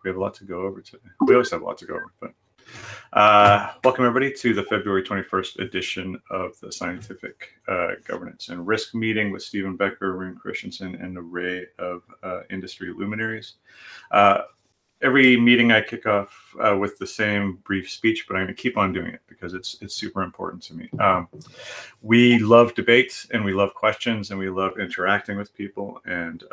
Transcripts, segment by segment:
we have a lot to go over today. We always have a lot to go over, but welcome everybody to the February 21st edition of the Scientific Governance and Risk Meeting with Stephen Becker, Rune Christensen, and an array of industry luminaries. Every meeting I kick off with the same brief speech, but I'm going to keep on doing it because it's super important to me. We love debate, and we love questions, and we love interacting with people, and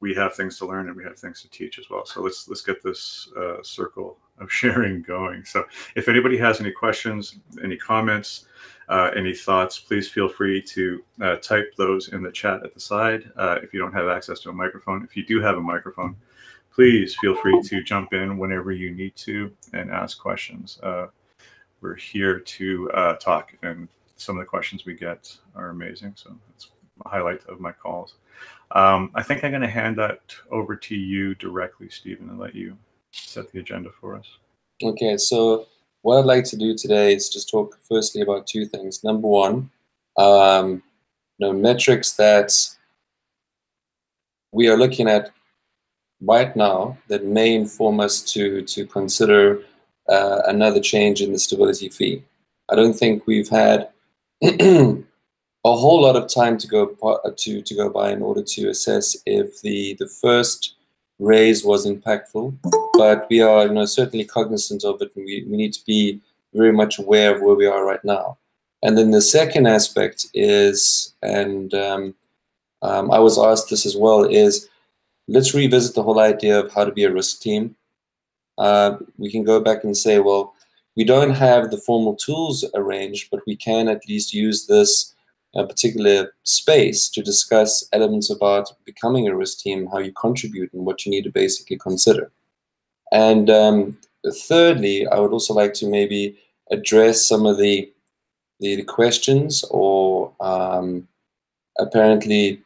we have things to learn and we have things to teach as well. So let's get this circle of sharing going. So if anybody has any questions, any comments, any thoughts, please feel free to type those in the chat at the side. If you don't have access to a microphone, if you do have a microphone, please feel free to jump in whenever you need to and ask questions. We're here to talk, and some of the questions we get are amazing. So it's a highlight of my calls. I think I'm going to hand that over to you directly, Stephen, and let you set the agenda for us. Okay, so what I'd like to do today is just talk firstly about two things. Number one, metrics that we are looking at right now that may inform us to consider another change in the stability fee. I don't think we've had a whole lot of time to go by in order to assess if the first raise was impactful, but we are certainly cognizant of it, and we need to be very much aware of where we are right now. And then the second aspect is, and I was asked this as well, is let's revisit the whole idea of how to be a risk team. We can go back and say, well, we don't have the formal tools arranged, but we can at least use this particular space to discuss elements about becoming a risk team, how you contribute, and what you need to basically consider. And thirdly, I would also like to maybe address some of the questions or apparently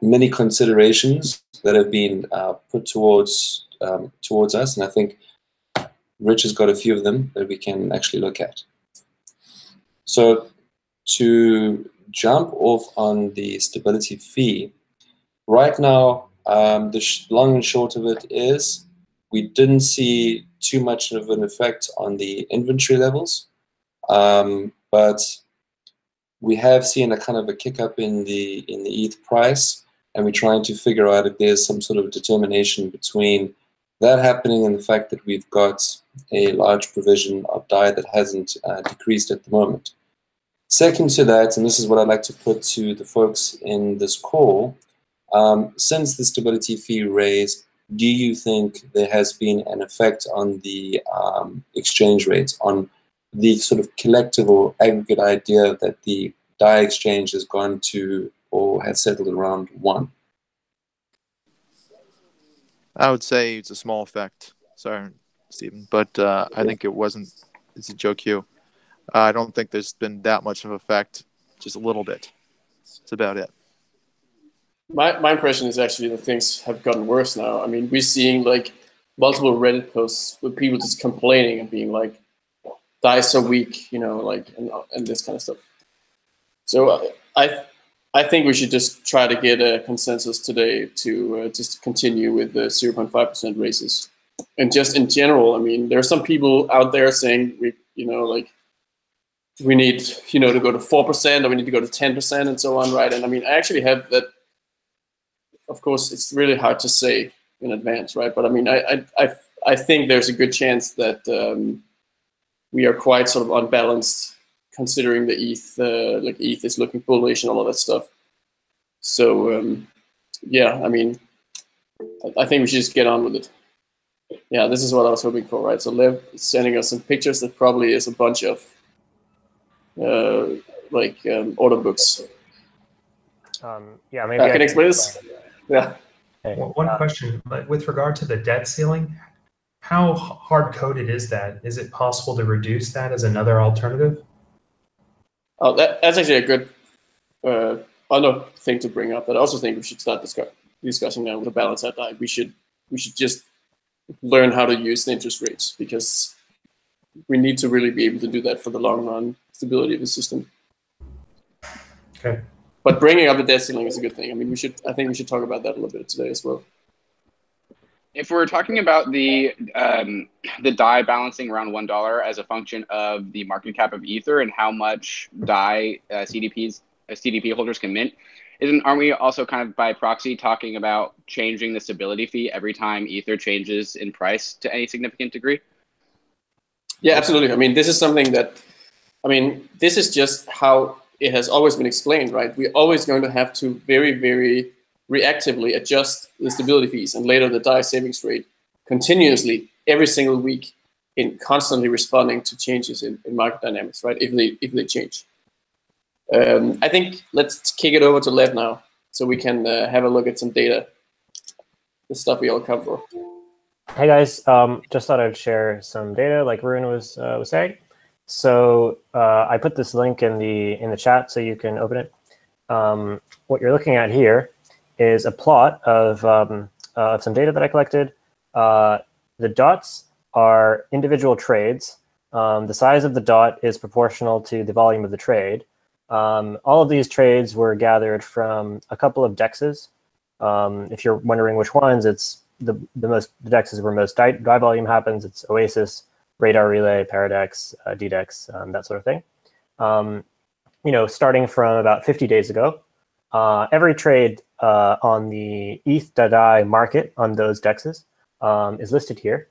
many considerations that have been put towards us, and I think Rich has got a few of them that we can actually look at. So to jump off on the stability fee, right now, the long and short of it is we didn't see too much of an effect on the inventory levels, but we have seen a kind of a kick up in the ETH price, and we're trying to figure out if there's some sort of determination between that happening and the fact that we've got a large provision of DAI that hasn't decreased at the moment. Second to that, and this is what I'd like to put to the folks in this call, since the stability fee raise, do you think there has been an effect on the exchange rates, on the sort of collective or aggregate idea that the DAI exchange has gone to or has settled around 1? I would say it's a small effect. Sorry, Stephen, but I think it wasn't. It's a joke, you. I don't think there's been that much of an effect, just a little bit. That's about it. My impression is actually that things have gotten worse now. I mean, we're seeing like multiple Reddit posts with people just complaining and being like, DAI is so weak, like, and this kind of stuff. So I think we should just try to get a consensus today to just continue with the 0.5% raises. And just in general, I mean, there are some people out there saying we need, to go to 4%, or we need to go to 10% and so on, right? And I mean, I actually have that. Of course, it's really hard to say in advance, right? But I mean, I think there's a good chance that we are quite sort of unbalanced, considering the ETH, like ETH is looking bullish and all of that stuff. So yeah, I mean, I think we should just get on with it. Yeah, this is what I was hoping for, right? So Lev is sending us some pictures that probably is a bunch of order books. Yeah, maybe I can explain this. Yeah. One question, with regard to the debt ceiling, how hard-coded is that? Is it possible to reduce that as another alternative? Oh, that's actually a good other thing to bring up. But I also think we should start discussing now with a balance at DAI. We should just learn how to use the interest rates, because we need to really be able to do that for the long run stability of the system. Okay. But bringing up the debt ceiling is a good thing. I mean, I think we should talk about that a little bit today as well. if we're talking about the DAI balancing around $1 as a function of the market cap of Ether and how much DAI CDP holders can mint, aren't we also kind of by proxy talking about changing the stability fee every time Ether changes in price to any significant degree? Yeah, absolutely. I mean, this is something that, this is just how it has always been explained, right? We're always going to have to very, very reactively adjust the stability fees and later the DAI savings rate continuously every single week in constantly responding to changes in market dynamics, right? If they change. I think let's kick it over to Lev now so we can have a look at some data, the stuff we all cover. Hey guys, just thought I'd share some data like Rune was saying. So I put this link in the chat so you can open it. What you're looking at here is a plot of some data that I collected. The dots are individual trades. The size of the dot is proportional to the volume of the trade. All of these trades were gathered from a couple of dexes. If you're wondering which ones, it's the dexes where most DAI volume happens. It's Oasis, Radar Relay, Paradex, DDEX, that sort of thing. Starting from about 50 days ago, every trade on the ETH DAI market on those dexes is listed here.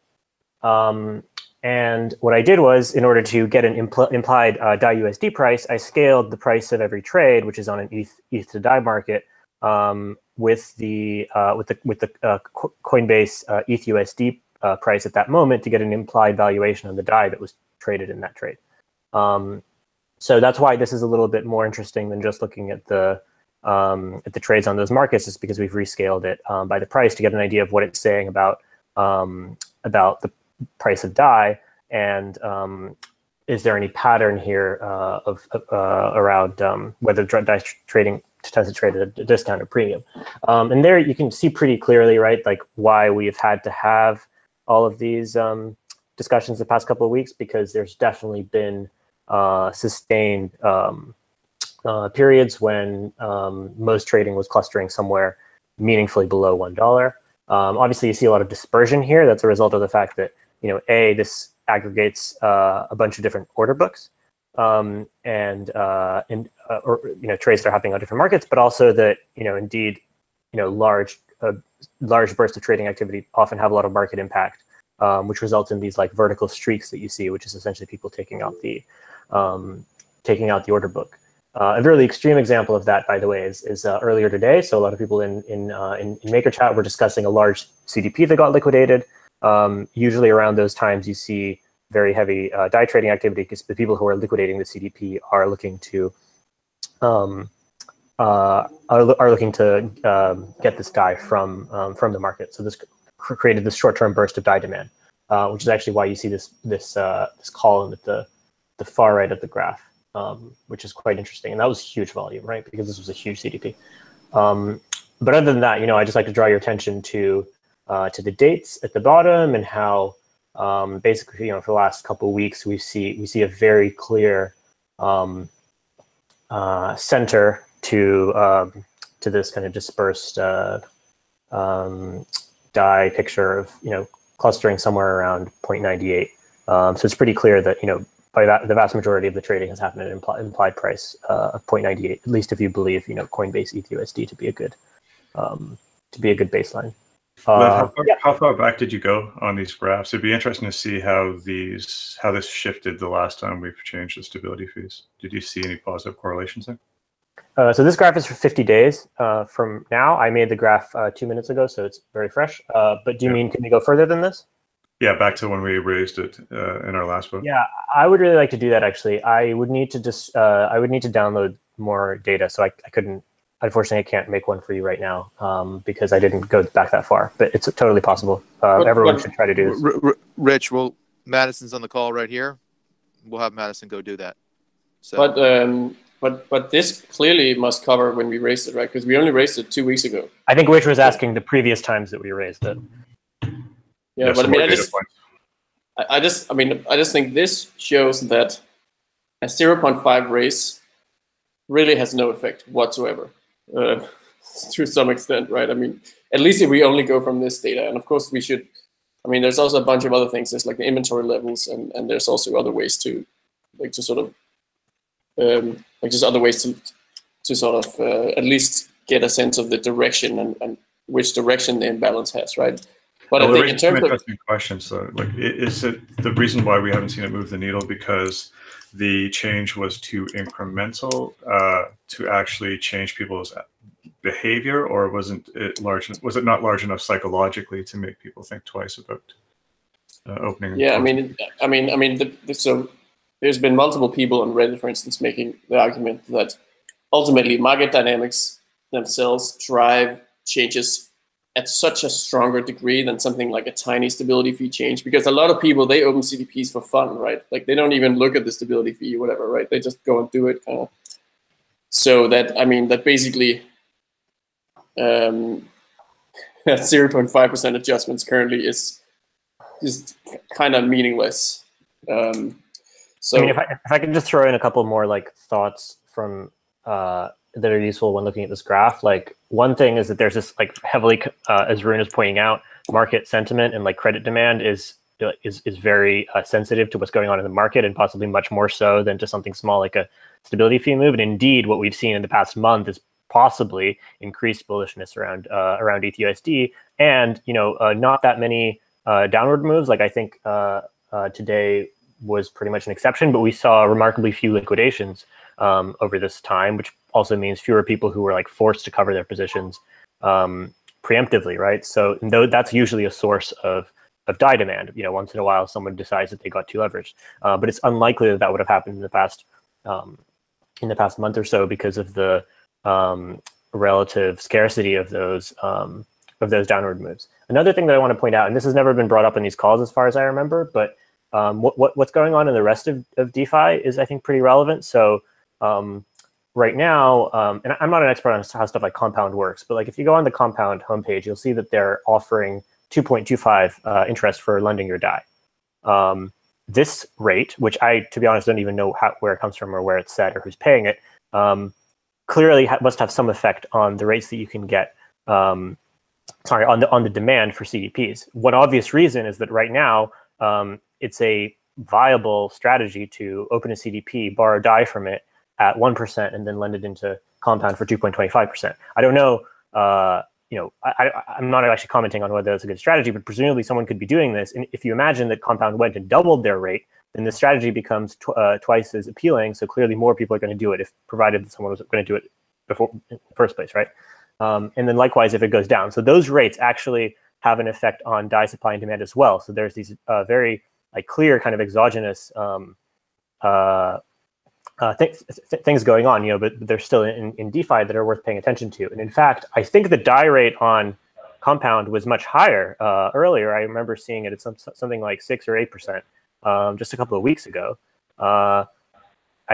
And what I did was, in order to get an implied DAI USD price, I scaled the price of every trade, which is on an ETH to DAI market, with the Coinbase ETH USD price at that moment to get an implied valuation of the DAI that was traded in that trade. So that's why this is a little bit more interesting than just looking at the trades on those markets, is because we've rescaled it by the price to get an idea of what it's saying about the price of DAI, and is there any pattern here around whether DAI trading tends to trade at a discount or premium. And there you can see pretty clearly, right, like why we've had to have all of these discussions the past couple of weeks, because there's definitely been sustained periods when most trading was clustering somewhere meaningfully below $1. Obviously, you see a lot of dispersion here. That's a result of the fact that, this aggregates a bunch of different order books or trades that are happening on different markets, but also that, indeed, large bursts of trading activity often have a lot of market impact, which results in these like vertical streaks that you see, which is essentially people taking out the order book. A really extreme example of that, by the way, is earlier today. So a lot of people in MakerChat were discussing a large CDP that got liquidated. Usually around those times, you see very heavy DAI trading activity, because the people who are liquidating the CDP are looking to get this DAI from the market. So this created this short-term burst of DAI demand, which is actually why you see this column at the far right of the graph. Which is quite interesting. And that was huge volume, right? Because this was a huge CDP. But other than that, I just like to draw your attention to the dates at the bottom, and how basically, for the last couple of weeks, we see a very clear center to this kind of dispersed DAI picture of, clustering somewhere around 0.98. So it's pretty clear that, by the vast majority of the trading has happened at an implied price of 0.98, at least if you believe, Coinbase ETH USD to be a good baseline. How far back did you go on these graphs? It'd be interesting to see how this shifted the last time we've changed the stability fees. Did you see any positive correlations there? So this graph is for 50 days from now. I made the graph 2 minutes ago, so it's very fresh. But do you mean, can we go further than this? Yeah, back to when we raised it in our last vote. Yeah, I would really like to do that, actually. I would need to download more data, so I couldn't. Unfortunately, I can't make one for you right now because I didn't go back that far. But it's totally possible. Everyone should try to do this. Rich, Madison's on the call right here. We'll have Madison go do that. So. But this clearly must cover when we raised it, right? Because we only raised it 2 weeks ago. I think Rich was asking the previous times that we raised it. Yeah, but I just think this shows that a 0.5 raise really has no effect whatsoever. to some extent, right? I mean, at least if we only go from this data, and of course we should. I mean, there's also a bunch of other things. There's like the inventory levels, and there's also other ways to, like, to sort of, like, just other ways to sort of at least get a sense of the direction and which direction the imbalance has, right? But I think in terms of interesting questions, so like, is it the reason why we haven't seen it move the needle because the change was too incremental to actually change people's behavior, or wasn't it large? Was it not large enough psychologically to make people think twice about opening? Yeah, so there's been multiple people on Reddit, for instance, making the argument that ultimately market dynamics themselves drive changes at such a stronger degree than something like a tiny stability fee change, because a lot of people, they open CDPs for fun, right? Like, they don't even look at the stability fee or whatever, right? They just go and do it. So that, I mean, that basically that 0.5% adjustments currently is kind of meaningless. So I mean, if I can just throw in a couple more like thoughts from that are useful when looking at this graph. Like, one thing is that there's this like heavily, as Rune is pointing out, market sentiment and like credit demand is very sensitive to what's going on in the market, and possibly much more so than just something small like a stability fee move. And indeed, what we've seen in the past month is possibly increased bullishness around ETHUSD, and not that many downward moves. Like, I think today was pretty much an exception, but we saw remarkably few liquidations over this time, which also means fewer people who were like forced to cover their positions preemptively, right? So that's usually a source of DAI demand. Once in a while, someone decides that they got too leveraged, but it's unlikely that would have happened in the past month or so because of the relative scarcity of those downward moves. Another thing that I want to point out, and this has never been brought up in these calls as far as I remember, but what's going on in the rest of DeFi is, I think, pretty relevant. So right now, and I'm not an expert on how stuff like Compound works, but like if you go on the Compound homepage, you'll see that they're offering 2.25 interest for lending your DAI. This rate, which I, to be honest, don't even know where it comes from or where it's set or who's paying it, clearly must have some effect on the rates that you can get. On the demand for CDPs. One obvious reason is that right now it's a viable strategy to open a CDP, borrow DAI from it at 1%, and then lend it into Compound for 2.25%. I don't know. I'm not actually commenting on whether that's a good strategy, but presumably someone could be doing this. And if you imagine that Compound went and doubled their rate, then the strategy becomes twice as appealing. So clearly more people are going to do it, if provided that someone was going to do it before in the first place, right? And then likewise, if it goes down. So those rates actually have an effect on DAI supply and demand as well. So there's these very clear kind of exogenous things going on, but they're still in DeFi that are worth paying attention to. And in fact, I think the DAI rate on Compound was much higher earlier. I remember seeing it at something like 6 or 8% just a couple of weeks ago. I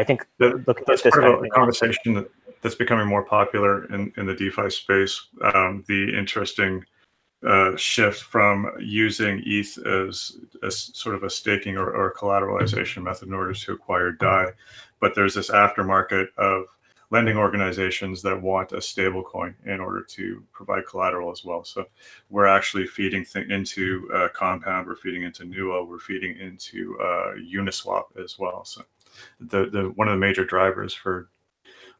think that's part of a conversation that's becoming more popular in the DeFi space. The interesting shift from using ETH as sort of a staking or collateralization method in order to acquire DAI, but there's this aftermarket of lending organizations that want a stable coin in order to provide collateral as well. So we're actually feeding into Compound, we're feeding into Nuo, we're feeding into Uniswap as well. So the one of the major drivers for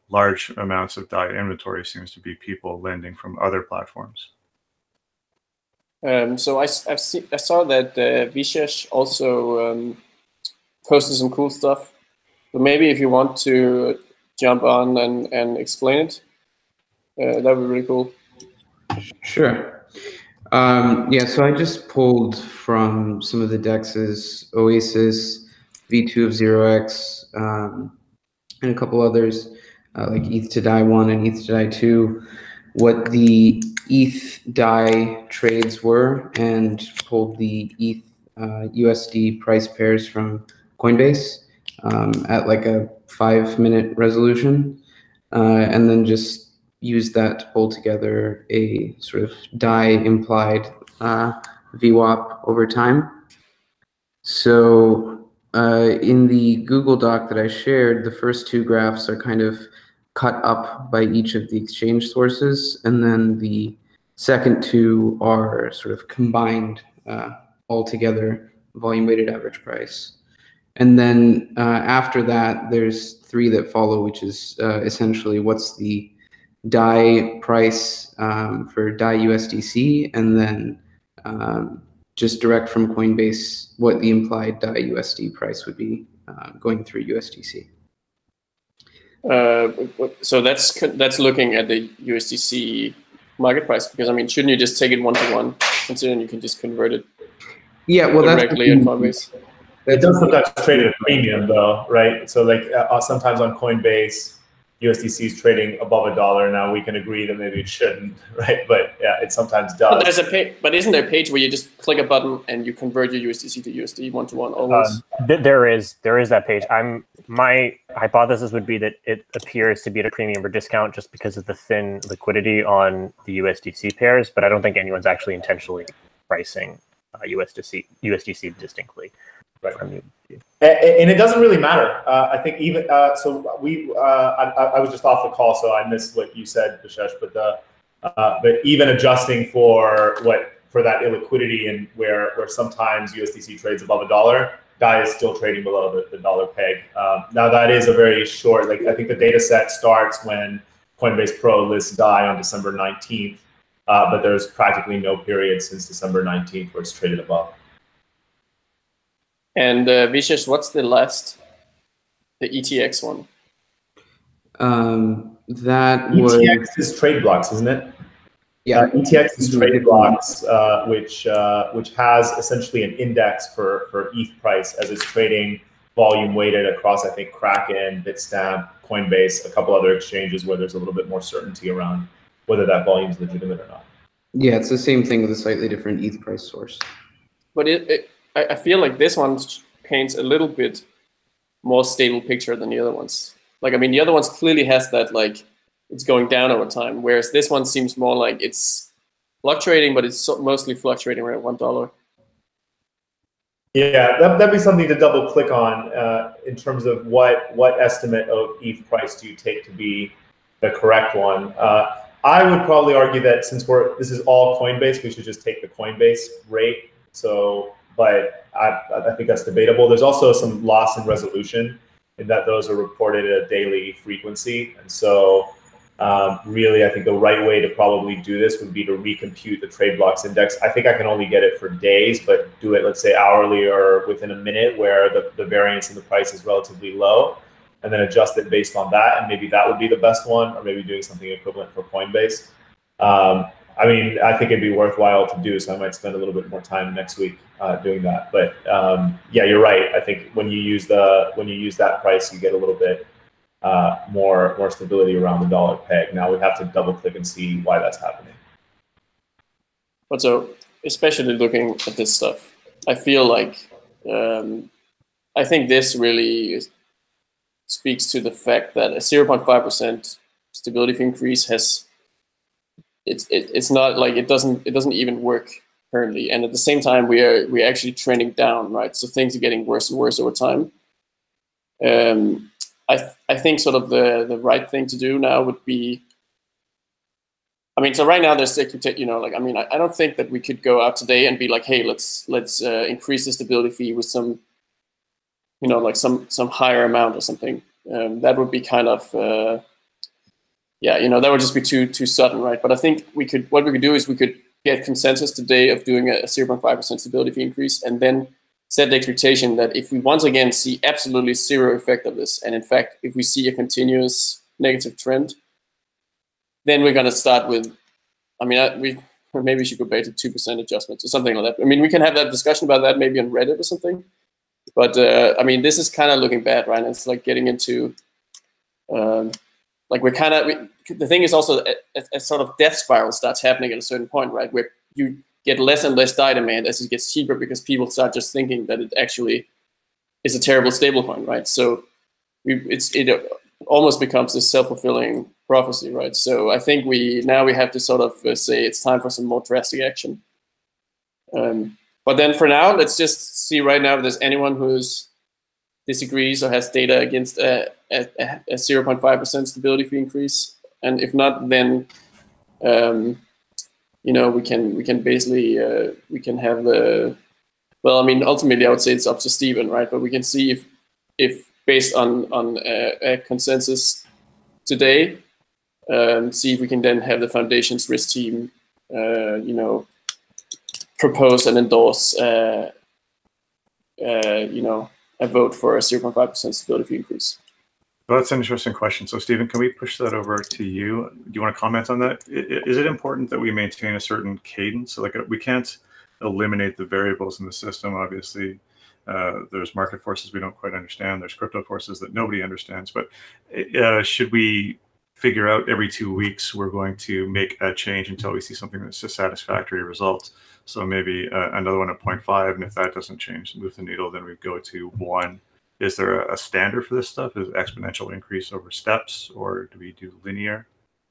large amounts of DAI inventory seems to be people lending from other platforms. So I saw that Vishesh also posted some cool stuff. But maybe if you want to jump on and explain it, that would be really cool. Sure. Yeah, so I just pulled from some of the DEXs, Oasis, V2 of 0x, and a couple others, like ETH to DAI 1 and ETH to DAI 2, what the ETH DAI trades were, and pulled the ETH USD price pairs from Coinbase at like a 5-minute resolution, and then just use that to pull together a sort of DAI implied VWAP over time. So in the Google Doc that I shared, the first two graphs are kind of cut up by each of the exchange sources, and then the second two are sort of combined all together, volume weighted average price. And then after that, there's three that follow, which is essentially what's the DAI price for DAI USDC, and then just direct from Coinbase what the implied DAI USD price would be going through USDC. So that's looking at the USDC market price, because I mean, shouldn't you just take it 1-to-1, considering you can just convert it? Yeah, well, directly at Coinbase. It does sometimes trade at a premium, though, right? So, like sometimes on Coinbase, USDC is trading above $1. Now we can agree that maybe it shouldn't, right? But yeah, it sometimes does. But there's a page. But isn't there a page where you just click a button and you convert your USDC to USD 1-to-1 always? There is that page. My hypothesis would be that it appears to be at a premium or discount just because of the thin liquidity on the USDC pairs, but I don't think anyone's actually intentionally pricing USDC distinctly. Right. And it doesn't really matter. I think even so. I was just off the call, so I missed what you said, Bishesh. But even adjusting for that illiquidity and where sometimes USDC trades above $1, DAI is still trading below the dollar peg. Now that is a very short. Like I think the data set starts when Coinbase Pro lists DAI on December 19th, but there's practically no period since December 19th where it's traded above. And Vishesh, what's the ETX one? That ETX is trade blocks, isn't it? Yeah, ETX is trade blocks, which has essentially an index for ETH price as it's trading volume weighted across, I think, Kraken, Bitstamp, Coinbase, a couple other exchanges where there's a little bit more certainty around whether that volume is legitimate or not. Yeah, it's the same thing with a slightly different ETH price source. But I feel like this one paints a little bit more stable picture than the other ones. Like, I mean, the other ones clearly has that, like, it's going down over time, whereas this one seems more like it's fluctuating, but it's mostly fluctuating around $1. Yeah, that'd be something to double click on in terms of what estimate of ETH price do you take to be the correct one. I would probably argue that since this is all Coinbase, we should just take the Coinbase rate. So, but I think that's debatable. There's also some loss in resolution in that those are reported at a daily frequency. And so really, I think the right way to probably do this would be to recompute the trade blocks index. I think I can only get it for days, but do it, let's say, hourly or within a minute where the variance in the price is relatively low, and then adjust it based on that. And maybe that would be the best one, or maybe doing something equivalent for Coinbase. I mean, I think it'd be worthwhile to do, so I might spend a little bit more time next week doing that. But yeah, you're right. I think when you use that price, you get a little bit more stability around the dollar peg. Now we have to double click and see why that's happening. But so, especially looking at this stuff, I feel like I think this really speaks to the fact that a 0.5% stability fee increase has. It's not like it doesn't even work currently, and at the same time we're actually trending down, right? So things are getting worse and worse over time. I think sort of the right thing to do now would be, I mean, so right now there's, you know, like, I mean, I don't think that we could go out today and be like, hey, let's increase the stability fee with some, you know, like some higher amount or something. That would be kind of yeah, you know, that would just be too sudden, right? But I think what we could do is we could get consensus today of doing a 0.5% stability fee increase, and then set the expectation that if we once again see absolutely zero effect of this, and in fact, if we see a continuous negative trend, then we're going to start with, I mean, maybe we should go back to 2% adjustments or something like that. I mean, we can have that discussion about that maybe on Reddit or something. But I mean, this is kind of looking bad, right? It's like getting into like the thing is also a sort of death spiral starts happening at a certain point, right? Where you get less and less DAI demand as it gets cheaper because people start just thinking that it actually is a terrible stablecoin, right? So it almost becomes this self-fulfilling prophecy, right? So I think we have to sort of say it's time for some more drastic action. But then for now, let's just see right now if there's anyone who's disagrees or has data against a 0.5% stability fee increase, and if not, then you know, we can basically we can have the, well, I mean, ultimately I would say it's up to Stephen, right? But we can see if based on a consensus today, see if we can then have the foundation's risk team, you know, propose and endorse, you know, a vote for a 0.5% stability fee increase. Well, that's an interesting question. So, Stephen, can we push that over to you? Do you want to comment on that? Is it important that we maintain a certain cadence? So, like, we can't eliminate the variables in the system. Obviously, there's market forces we don't quite understand. There's crypto forces that nobody understands. But should we figure out every 2 weeks we're going to make a change until we see something that's a satisfactory result? So maybe another one at 0.5, and if that doesn't change, move the needle, then we go to 1. Is there a standard for this stuff? Is it exponential increase over steps, or do we do linear?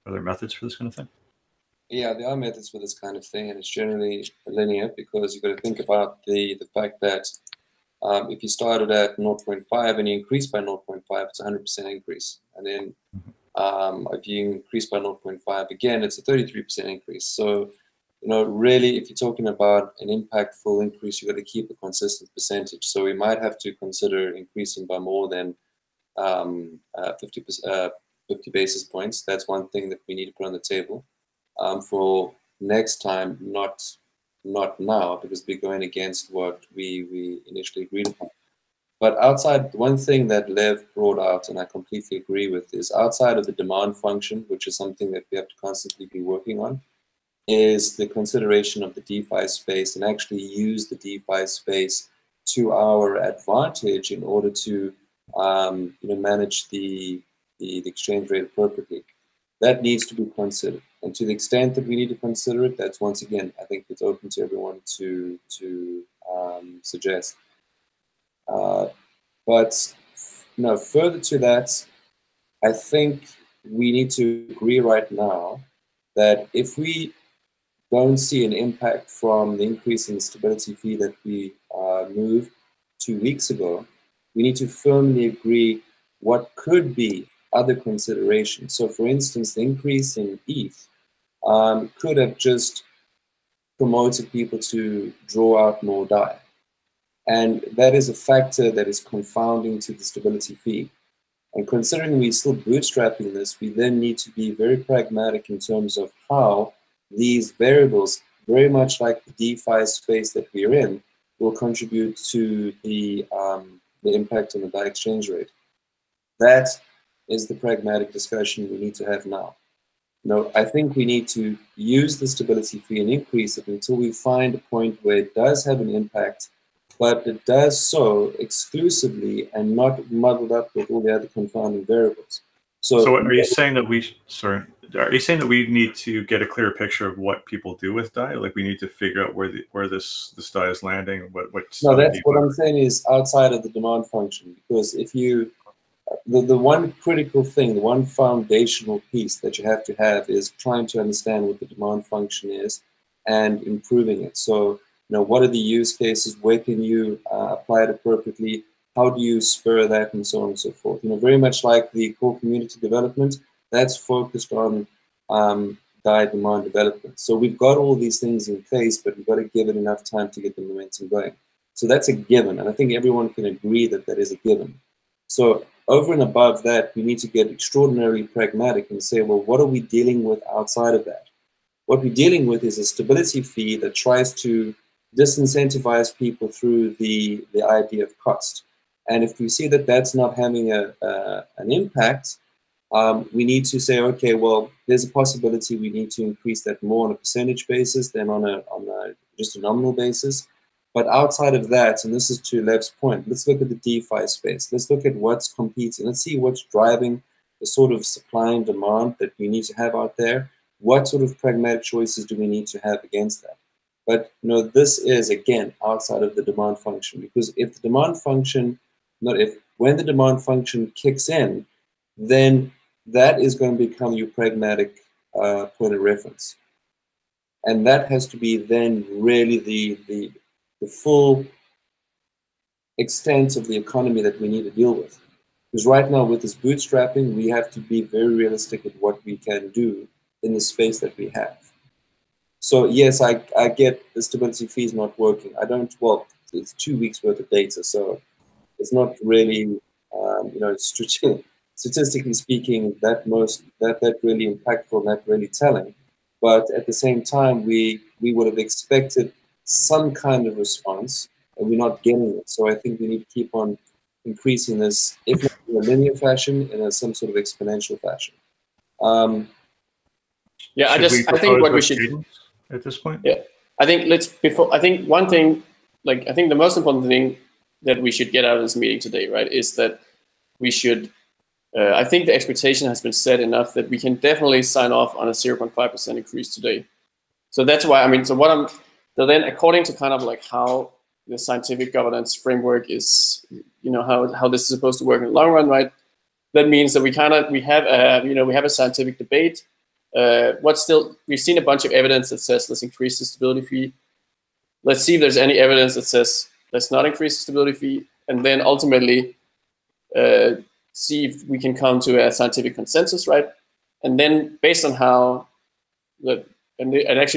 Are there methods for this kind of thing? Yeah, there are methods for this kind of thing, and it's generally linear because you've got to think about the fact that if you started at 0.5 and you increase by 0.5, it's a 100% increase. And then if you increase by 0.5 again, it's a 33% increase. So, you know, really, if you're talking about an impactful increase, you've got to keep a consistent percentage. So we might have to consider increasing by more than 50 basis points. That's one thing that we need to put on the table for next time, not now, because we're going against what we initially agreed upon. But outside, one thing that Lev brought out, and I completely agree with, is outside of the demand function, which is something that we have to constantly be working on, is the consideration of the DeFi space and actually use the DeFi space to our advantage in order to you know, manage the exchange rate appropriately. That needs to be considered, and to the extent that we need to consider it, that's once again, I think it's open to everyone to suggest. But no, further to that, I think we need to agree right now that if we don't see an impact from the increase in the stability fee that we moved 2 weeks ago, we need to firmly agree what could be other considerations. So for instance, the increase in ETH could have just promoted people to draw out more DAI. And that is a factor that is confounding to the stability fee. And considering we're still bootstrapping this, we then need to be very pragmatic in terms of how these variables, very much like the DeFi space that we're in, will contribute to the impact on the DAI exchange rate. That is the pragmatic discussion we need to have now. No, I think we need to use the stability fee and increase it until we find a point where it does have an impact, but it does so exclusively and not muddled up with all the other confounding variables. So are you saying that are you saying that we need to get a clearer picture of what people do with DAI? Like we need to figure out where this DAI is landing? No, that's what I'm saying is outside of the demand function, because if you the one critical thing, the one foundational piece that you have to have is trying to understand what the demand function is and improving it. So, you know, what are the use cases? Where can you apply it appropriately? How do you spur that, and so on and so forth? You know, very much like the core community development, that's focused on DAI demand development. So we've got all these things in place, but we've got to give it enough time to get the momentum going. So that's a given, and I think everyone can agree that that is a given. So over and above that, we need to get extraordinarily pragmatic and say, well, what are we dealing with outside of that? What we're dealing with is a stability fee that tries to disincentivize people through the idea of cost. And if we see that that's not having an impact, we need to say, okay, well, there's a possibility we need to increase that more on a percentage basis than on just a nominal basis. But outside of that, and this is to Lev's point, let's look at the DeFi space. Let's look at what's competing. Let's see what's driving the sort of supply and demand that we need to have out there. What sort of pragmatic choices do we need to have against that? But you know, this is again outside of the demand function, because if the demand function, when the demand function kicks in, then that is going to become your pragmatic point of reference, and that has to be then really the full extent of the economy that we need to deal with. Because right now, with this bootstrapping, we have to be very realistic with what we can do in the space that we have. So yes, I get the stability fee is not working. I don't, well, it's 2 weeks worth of data, so it's not really, statistically speaking, that really impactful, that really telling. But at the same time, we would have expected some kind of response, and we're not getting it. So I think we need to keep on increasing this, if not in a linear fashion, in some sort of exponential fashion. Yeah, I think what we should at this point. Yeah, I think one thing, I think the most important thing that we should get out of this meeting today, right, is that we should. I think the expectation has been set enough that we can definitely sign off on a 0.5% increase today. So that's why, so then according to kind of like how the scientific governance framework is, how this is supposed to work in the long run, right? That means that we have a scientific debate. We've seen a bunch of evidence that says let's increase the stability fee. Let's see if there's any evidence that says let's not increase the stability fee, and then ultimately see if we can come to a scientific consensus, right? And then based on how and this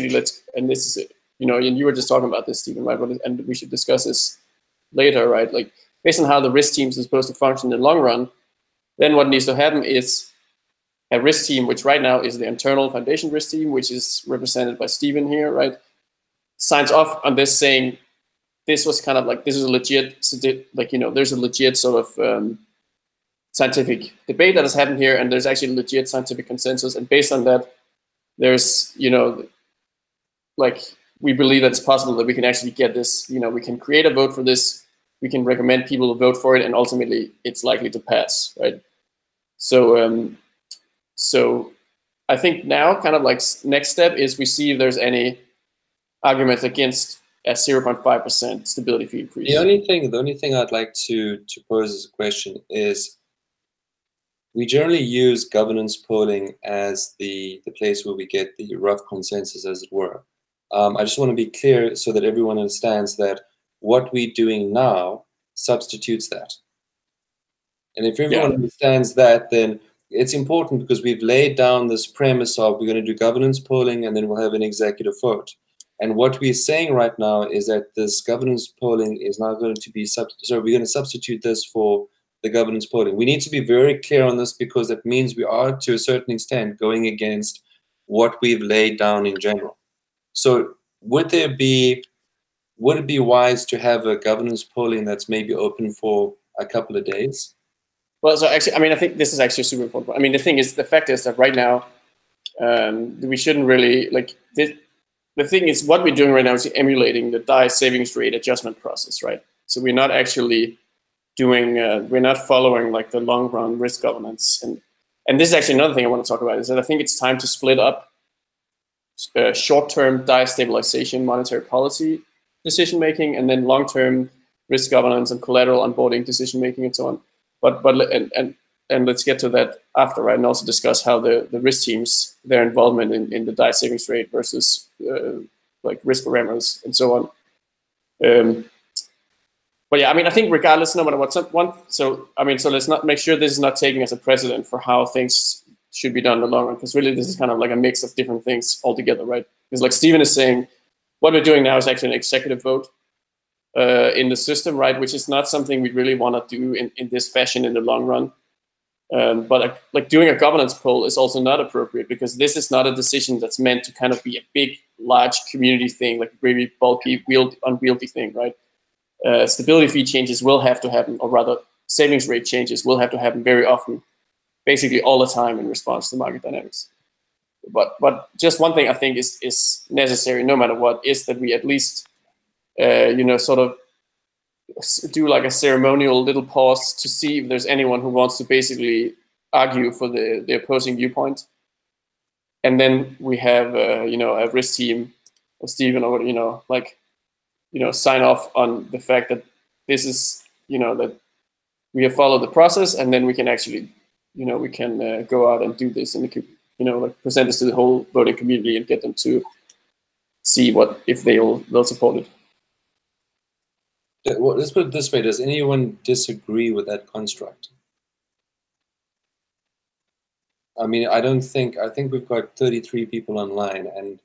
is, and you were just talking about this, Stephen, right? And we should discuss this later, right? Like based on how the risk teams are supposed to function in the long run, then what needs to happen is a risk team, which right now is the internal foundation risk team, which is represented by Stephen here, right? Signs off on this saying, this was kind of like, this is a legit, there's a legit sort of scientific debate that has happened here, and there's actually legit scientific consensus. And based on that, there's, we believe that it's possible that we can actually get this, we can create a vote for this, we can recommend people to vote for it, and ultimately it's likely to pass, right? So, so I think now kind of like next step is we see if there's any arguments against a 0.5% stability fee increase. The only thing I'd like to pose as a question is, we generally use governance polling as the place where we get the rough consensus, as it were. I just want to be clear so that everyone understands that what we're doing now substitutes that. And if everyone understands that, then it's important, because we've laid down this premise of we're going to do governance polling and then we'll have an executive vote. And what we're saying right now is that this governance polling is now going to be, so we're going to substitute this for the governance polling. We need to be very clear on this, because that means we are, to a certain extent, going against what we've laid down in general. So would it be wise to have a governance polling that's maybe open for a couple of days? Well, so actually, I think this is actually super important. The fact is that right now, we shouldn't really, the thing is, what we're doing right now is emulating the DAI savings rate adjustment process, right? So we're not actually doing, we're not following like the long run risk governance. And this is actually another thing I want to talk about, is that I think it's time to split up short-term DAI stabilization monetary policy decision-making, and then long-term risk governance and collateral onboarding decision-making and so on. And let's get to that after, right? And also discuss how the risk teams, their involvement in the DAI savings rate versus risk parameters and so on. But yeah, I think regardless, no matter what, so let's not make sure this is not taken as a precedent for how things should be done in the long run, because really this is kind of like a mix of different things altogether, right? Because like Stephen is saying, what we're doing now is actually an executive vote in the system, right? Which is not something we really want to do in this fashion in the long run. But like doing a governance poll is also not appropriate, because this is not a decision that's meant to kind of be a big, large community thing, like a really bulky, unwieldy thing, right? Stability fee changes will have to happen, or rather savings rate changes will have to happen very often, basically all the time, in response to market dynamics. But just one thing I think is necessary no matter what, is that we at least sort of do like a ceremonial little pause to see if there's anyone who wants to basically argue for the opposing viewpoint. And then we have a risk team, or Stephen, or sign off on the fact that this is that we have followed the process, and then we can actually we can go out and do this in the present this to the whole voting community and get them to see if they'll support it. Well, let's put it this way: does anyone disagree with that construct? I mean, I think we've got 33 people online, and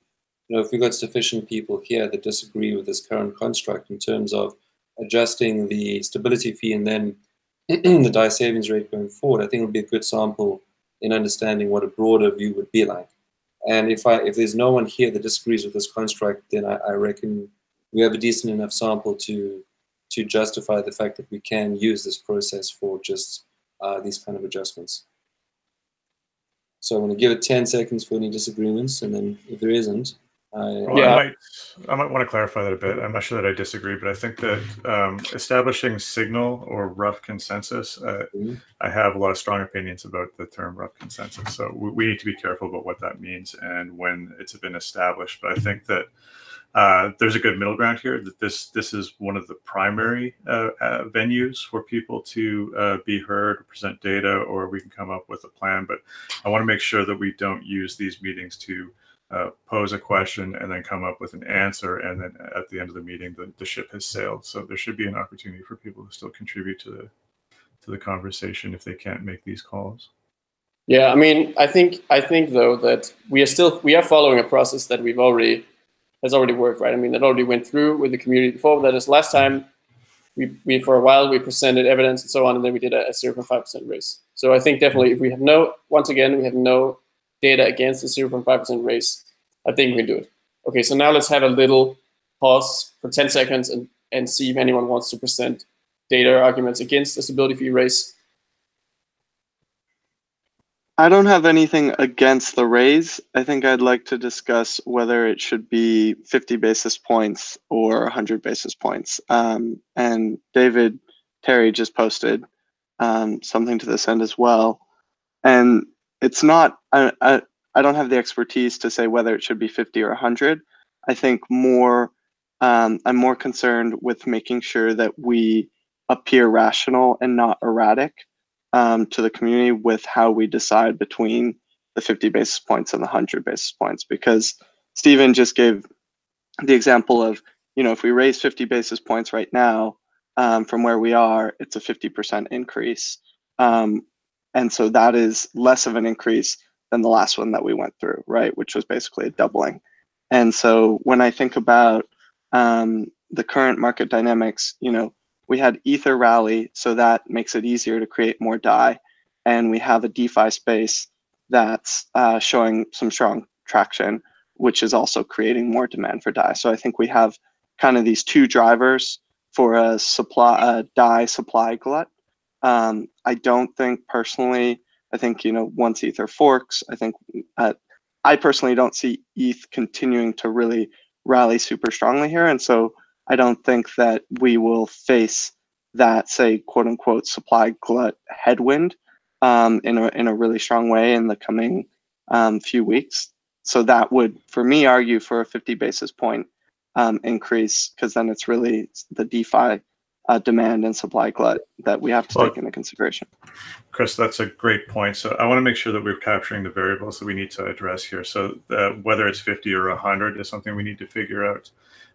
if we've got sufficient people here that disagree with this current construct in terms of adjusting the stability fee and then the DAI savings rate going forward, I think it'll be a good sample in understanding what a broader view would be like. And if there's no one here that disagrees with this construct, then I reckon we have a decent enough sample to justify the fact that we can use this process for just these kind of adjustments. So I'm going to give it 10 seconds for any disagreements, and then if there isn't, I might want to clarify that a bit. I'm not sure that I disagree, but I think that establishing signal or rough consensus, I have a lot of strong opinions about the term rough consensus. So we need to be careful about what that means and when it's been established. But I think that there's a good middle ground here, that this is one of the primary venues for people to be heard, present data, or we can come up with a plan. But I want to make sure that we don't use these meetings to pose a question and then come up with an answer, and then at the end of the meeting, the ship has sailed. So there should be an opportunity for people to still contribute to the conversation if they can't make these calls. Yeah, I mean, I think though that we are following a process that has already worked, right? I mean, that already went through with the community before. That is, last time we for a while we presented evidence and so on, and then we did a 0.5% raise. So I think definitely if we have once again we have no data against the 0.5% raise, I think we can do it. Okay, so now let's have a little pause for 10 seconds and see if anyone wants to present data or arguments against the stability fee raise. I don't have anything against the raise. I think I'd like to discuss whether it should be 50 basis points or 100 basis points. And David Terry just posted something to this end as well. And it's not, I don't have the expertise to say whether it should be 50 or 100. I think I'm more concerned with making sure that we appear rational and not erratic to the community with how we decide between the 50 basis points and the 100 basis points. Because Stephen just gave the example of, if we raise 50 basis points right now from where we are, it's a 50% increase. And so that is less of an increase than the last one that we went through, right? Which was basically a doubling. And so when I think about the current market dynamics, we had Ether rally, so that makes it easier to create more DAI. And we have a DeFi space that's showing some strong traction, which is also creating more demand for DAI. So I think we have kind of these two drivers for a DAI supply glut. I don't think personally, I think, once Ether forks, I think I personally don't see ETH continuing to really rally super strongly here. And so I don't think that we will face that, say, quote unquote, supply glut headwind in a really strong way in the coming few weeks. So that would, for me, argue for a 50 basis point increase, because then it's really the DeFi demand and supply glut that we have to take into consideration. Chris, that's a great point. So I want to make sure that we're capturing the variables that we need to address here. So whether it's 50 or 100 is something we need to figure out.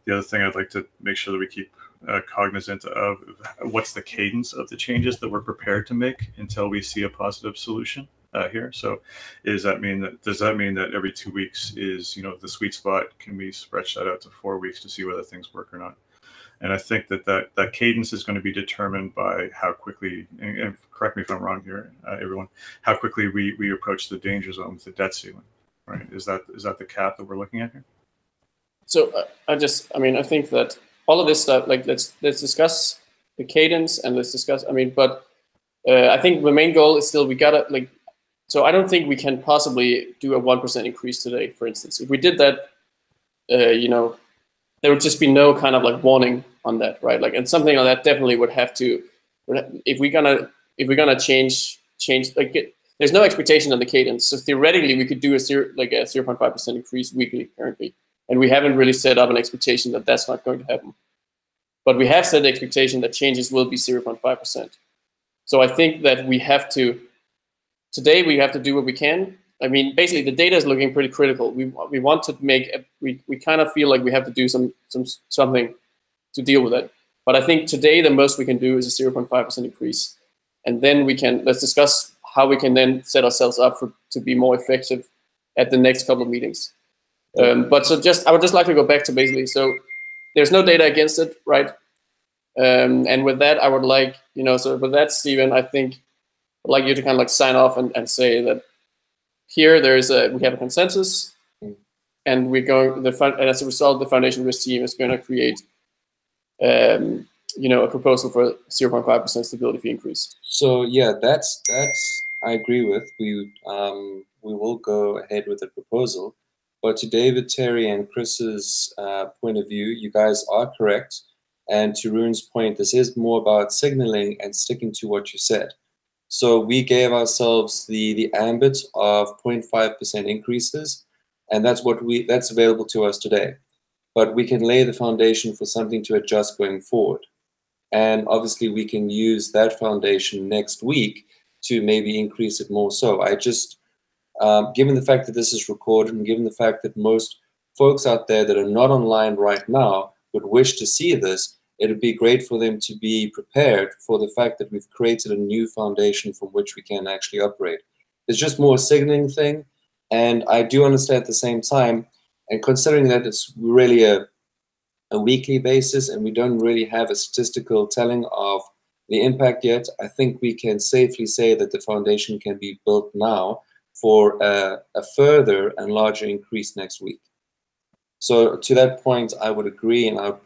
The other thing I'd like to make sure that we keep cognizant of, what's the cadence of the changes that we're prepared to make until we see a positive solution here. So does that mean that every 2 weeks is, the sweet spot? Can we stretch that out to 4 weeks to see whether things work or not? And I think that cadence is going to be determined by how quickly, and correct me if I'm wrong here, everyone, how quickly we approach the danger zone with the debt ceiling, right? Is that the cap that we're looking at here? So I think that all of this stuff, like let's discuss the cadence and let's discuss, but I think the main goal is still we gotta so I don't think we can possibly do a 1% increase today, for instance. If we did that, there would just be no kind of warning on that, right? And something like that definitely would have to, if we're gonna change, there's no expectation on the cadence. So theoretically, we could do a 0.5% increase weekly currently, and we haven't really set up an expectation that that's not going to happen. But we have set the expectation that changes will be 0.5%. So I think that today we have to do what we can. Basically the data is looking pretty critical. We want to make we kind of feel like we have to do something to deal with it. But I think today the most we can do is a 0.5% increase. And then let's discuss how we can then set ourselves up to be more effective at the next couple of meetings. But I would just like to go back to basically, so there's no data against it, right? And with that, I would like, so with that, Stephen, I think I'd like you to kind of like sign off and say that here we have a consensus, and and as a result, the foundation risk team is going to create, a proposal for 0.5% stability fee increase. So yeah, that's I agree with. We will go ahead with the proposal. But to David, Terry, and Chris's point of view, you guys are correct. And to Rune's point, this is more about signaling and sticking to what you said. So we gave ourselves the ambit of 0.5% increases, and that's available to us today. But we can lay the foundation for something to adjust going forward. And obviously we can use that foundation next week to maybe increase it more so. I just, given the fact that this is recorded and given the fact that most folks out there that are not online right now would wish to see this, it would be great for them to be prepared for the fact that we've created a new foundation from which we can actually operate. It's just more a signaling thing. And I do understand at the same time, and considering that it's really a weekly basis and we don't really have a statistical telling of the impact yet, I think we can safely say that the foundation can be built now for a further and larger increase next week. So to that point, I would agree, and I'm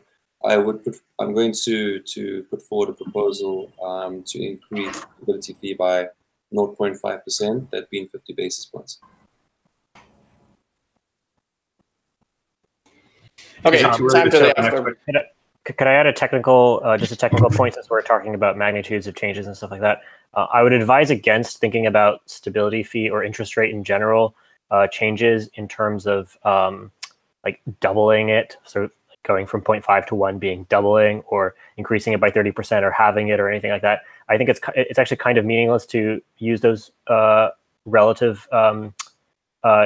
going to put forward a proposal to increase the stability fee by 0.5%, that being 50 basis points. Okay, time to the after. Could I add a technical, just a technical point, since we're talking about magnitudes of changes and stuff like that? I would advise against thinking about stability fee or interest rate in general changes in terms of like doubling it, so going from 0.5 to 1 being doubling, or increasing it by 30% or halving it or anything like that. I think it's actually kind of meaningless to use those relative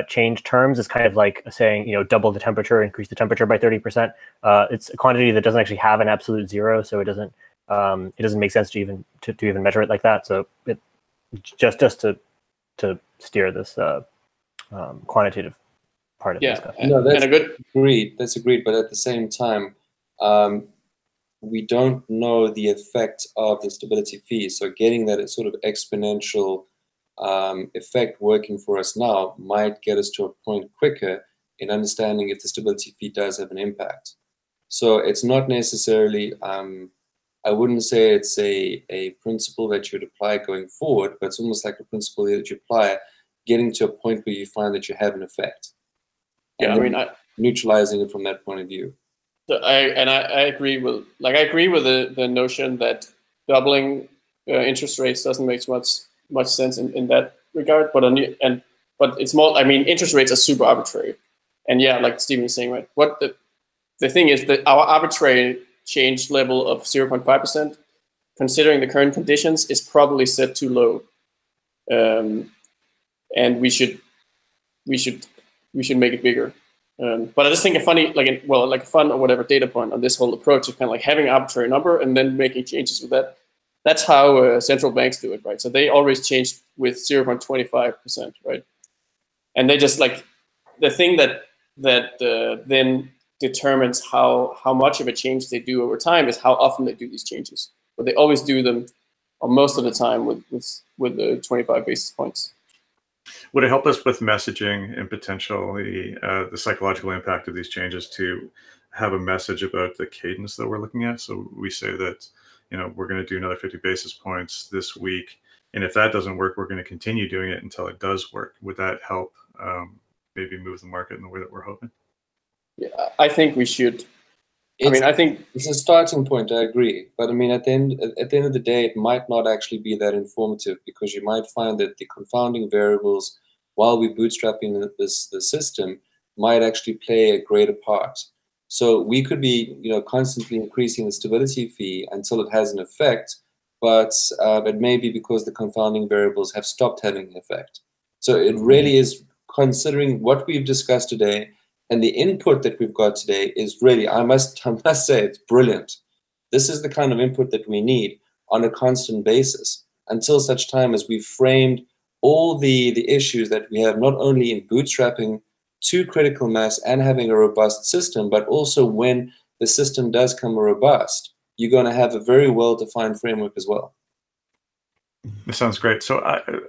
change terms. Is kind of like saying, double the temperature, increase the temperature by 30%. It's a quantity that doesn't actually have an absolute zero, so it doesn't make sense to even measure it like that. So it just to steer this quantitative part of the discussion. No, that's agreed. That's agreed. But at the same time, we don't know the effect of the stability fee. So getting that sort of exponential effect working for us now might get us to a point quicker in understanding if the stability fee does have an impact. So it's not necessarily, I wouldn't say it's a principle that you would apply going forward, but it's almost like a principle that you apply getting to a point where you find that you have an effect. Yeah, I mean, neutralizing it from that point of view. So I agree with the notion that doubling interest rates doesn't make much sense in that regard, but it's more, interest rates are super arbitrary, and yeah, like Stephen is saying, right, what the thing is that our arbitrary change level of 0.5%, considering the current conditions, is probably set too low, and we should make it bigger. But I just think a fun or whatever data point on this whole approach is kind of like having an arbitrary number and then making changes with that. That's how central banks do it, right? So they always change with 0.25%, right? And they just like the thing that then determines how much of a change they do over time is how often they do these changes. But they always do them, or most of the time, with the 25 basis points. Would it help us with messaging and potentially the psychological impact of these changes to have a message about the cadence that we're looking at? So we say that, we're going to do another 50 basis points this week, and if that doesn't work, we're going to continue doing it until it does work. Would that help maybe move the market in the way that we're hoping? Yeah, I think we should. I think it's a starting point. I agree, but at the end of the day, it might not actually be that informative, because you might find that the confounding variables, while we're bootstrapping the system, might actually play a greater part. So we could be, constantly increasing the stability fee until it has an effect, but it may be because the confounding variables have stopped having an effect. So it really is, considering what we've discussed today and the input that we've got today, is really, I must say, it's brilliant. This is the kind of input that we need on a constant basis until such time as we've framed all the issues that we have, not only in bootstrapping to critical mass and having a robust system, but also when the system does come robust, you're going to have a very well-defined framework as well. This sounds great. So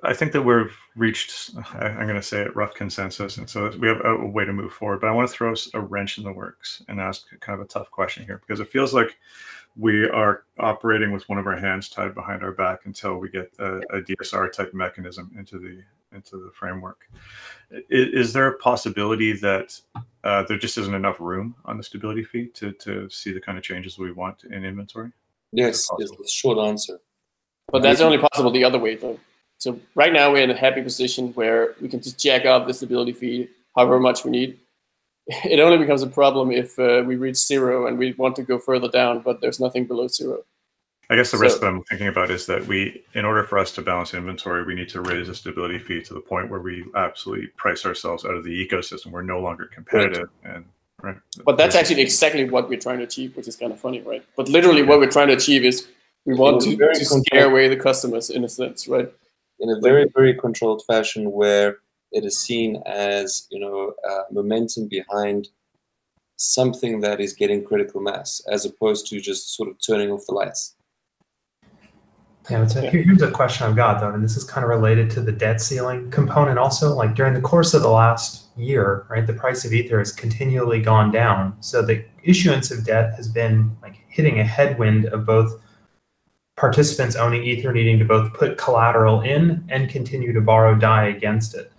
I think that we've reached, I'm going to say it, rough consensus. And so we have a way to move forward. But I want to throw a wrench in the works and ask kind of a tough question here, because it feels like we are operating with one of our hands tied behind our back until we get a DSR type mechanism into the framework. Is there a possibility that there just isn't enough room on the stability fee to see the kind of changes we want in inventory? Yes, is the short answer. But that's only possible the other way, though. So right now we're in a happy position where we can just jack up the stability fee however much we need. It only becomes a problem if we reach 0 and we want to go further down, but there's nothing below 0. I guess the risk that I'm thinking about is that in order for us to balance inventory, we need to raise the stability fee to the point where we absolutely price ourselves out of the ecosystem. We're no longer competitive. Right. Right. But that's actually exactly what we're trying to achieve, which is kind of funny, right? But literally what we're trying to achieve is we want to scare away the customers in a sense, right? In a very, very controlled fashion where it is seen as, momentum behind something that is getting critical mass, as opposed to just sort of turning off the lights. Yeah, here's a question I've got, though, and this is kind of related to the debt ceiling component also. Like during the course of the last year, right, the price of Ether has continually gone down. So the issuance of debt has been like hitting a headwind of both participants owning Ether needing to both put collateral in and continue to borrow DAI against it.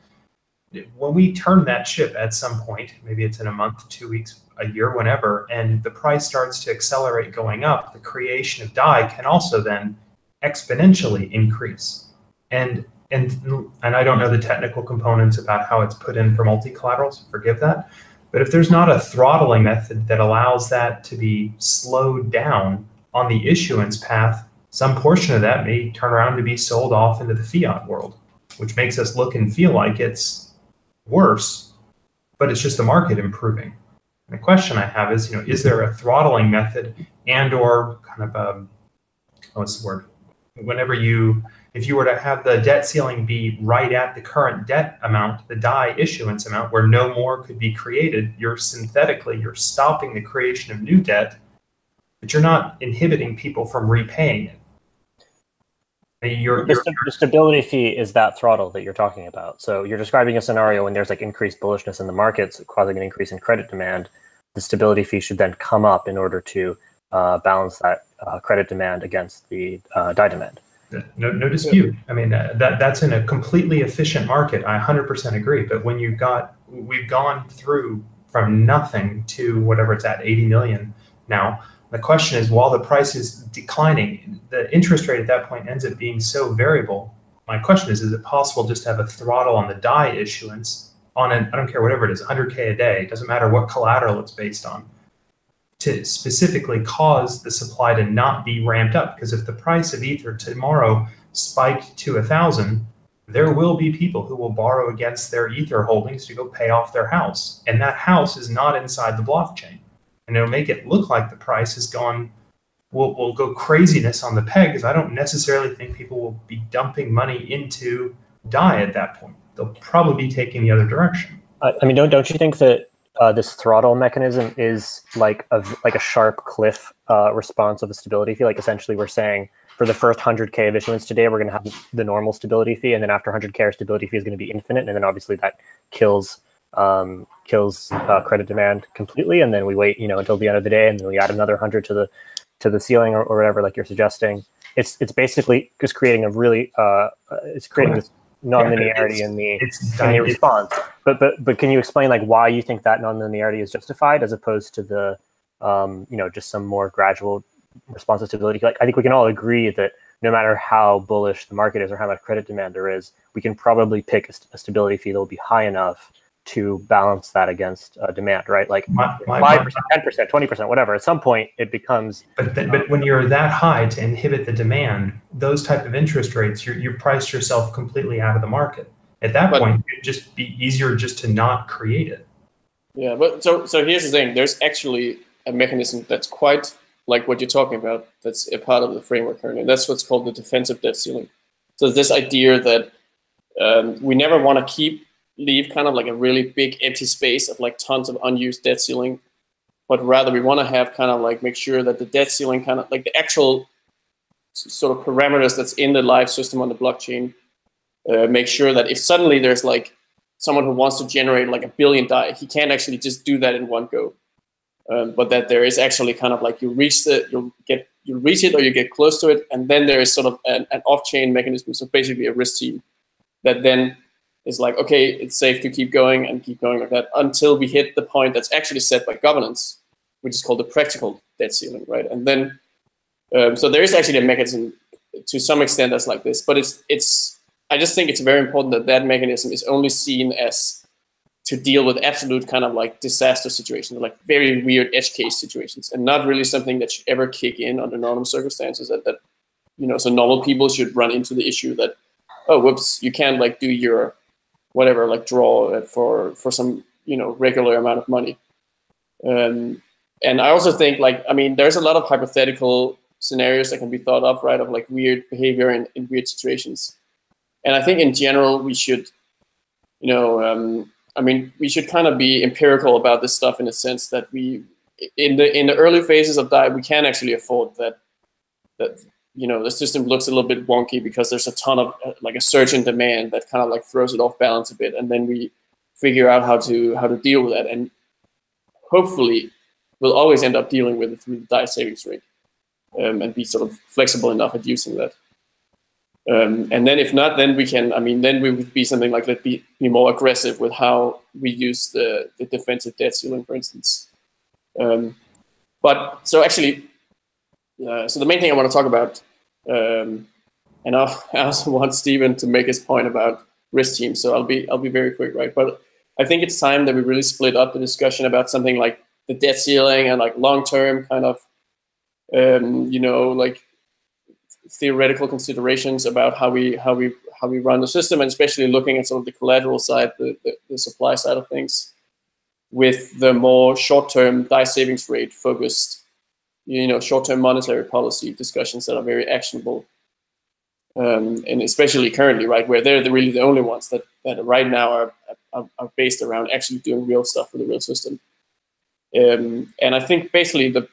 When we turn that ship at some point, maybe it's in a month, 2 weeks, a year, whenever, and the price starts to accelerate going up, the creation of DAI can also then exponentially increase. And I don't know the technical components about how it's put in for multi-collateral, so forgive that. But if there's not a throttling method that allows that to be slowed down on the issuance path, some portion of that may turn around to be sold off into the fiat world, which makes us look and feel like it's worse, but it's just the market improving. And the question I have is, is there a throttling method and or kind of what's the word? If you were to have the debt ceiling be right at the current debt amount, the DAI issuance amount, where no more could be created, you're stopping the creation of new debt, but you're not inhibiting people from repaying it. The stability fee is that throttle that you're talking about. So you're describing a scenario when there's like increased bullishness in the markets causing an increase in credit demand. The stability fee should then come up in order to balance that credit demand against the DAI demand. No dispute. I mean, that's in a completely efficient market. I 100% agree. But when we've gone through from nothing to whatever it's at, 80 million now. The question is, while the price is declining, the interest rate at that point ends up being so variable. My question is it possible just to have a throttle on the DAI issuance on I don't care, whatever it is, 100K a day, it doesn't matter what collateral it's based on, to specifically cause the supply to not be ramped up? Because if the price of Ether tomorrow spiked to 1,000, there will be people who will borrow against their Ether holdings to go pay off their house. And that house is not inside the blockchain. And it'll make it look like the price has gone, will go craziness on the peg, because I don't necessarily think people will be dumping money into DAI at that point. They'll probably be taking the other direction. I mean, don't you think that this throttle mechanism is like a sharp cliff response of a stability fee? Like essentially we're saying for the first 100K of issuance today, we're going to have the normal stability fee. And then after 100K, our stability fee is going to be infinite. And then obviously that kills credit demand completely. And then we wait, until the end of the day, and then we add another 100 to the ceiling or whatever, like you're suggesting. It's basically just creating a really, it's creating this non-linearity in the response. But can you explain like why you think that non-linearity is justified as opposed to the just some more gradual response to stability? Like I think we can all agree that no matter how bullish the market is or how much credit demand there is, we can probably pick a stability fee that will be high enough to balance that against demand, right? Like 5%, 10%, 20%, whatever. At some point, it becomes. But when you're that high to inhibit the demand, those type of interest rates, you priced yourself completely out of the market. At that point, it'd just be easier just to not create it. Yeah, but so here's the thing. There's actually a mechanism that's quite like what you're talking about, that's a part of the framework currently. That's what's called the defensive debt ceiling. So this idea that we never want to leave kind of like a really big empty space of like tons of unused debt ceiling, but rather we want to have kind of like make sure that the debt ceiling kind of like the actual sort of parameters that's in the live system on the blockchain, make sure that if suddenly there's like someone who wants to generate like 1 billion DAI, he can't actually just do that in one go. But that there is actually kind of like you reach it or you get close to it, and then there is sort of an off-chain mechanism, so basically a risk team that then is like, okay, it's safe to keep going and keep going like that until we hit the point that's actually set by governance, which is called the practical debt ceiling, right? And then, so there is actually a mechanism to some extent that's like this, but I just think it's very important that that mechanism is only seen as to deal with absolute kind of like disaster situations, like very weird edge case situations, and not really something that should ever kick in under normal circumstances that so normal people should run into the issue that, oh, whoops, you can't like do your whatever, like draw for some, regular amount of money. And I also think like, I mean, there's a lot of hypothetical scenarios that can be thought of, right? Of like weird behavior in weird situations. And I think in general, we should, we should kind of be empirical about this stuff in a sense that in the early phases of DAI, we can actually afford that the system looks a little bit wonky because there's a ton of like a surge in demand that kind of like throws it off balance a bit, and then we figure out how to deal with that, and hopefully we'll always end up dealing with it through the DAI savings rate, and be sort of flexible enough at using that. And then if not, then then we would be something like, let's be more aggressive with how we use the defensive debt ceiling, for instance. But so actually, so the main thing I want to talk about, and I also want Stephen to make his point about risk teams, so I'll be very quick, right? But I think it's time that we really split up the discussion about something like the debt ceiling and like long-term kind of, like theoretical considerations about how we run the system, and especially looking at sort of the collateral side, the supply side of things, with the more short-term DAI savings rate focused, short-term monetary policy discussions that are very actionable, and especially currently, right, where they're really the only ones that right now are based around actually doing real stuff with the real system. And I think basically the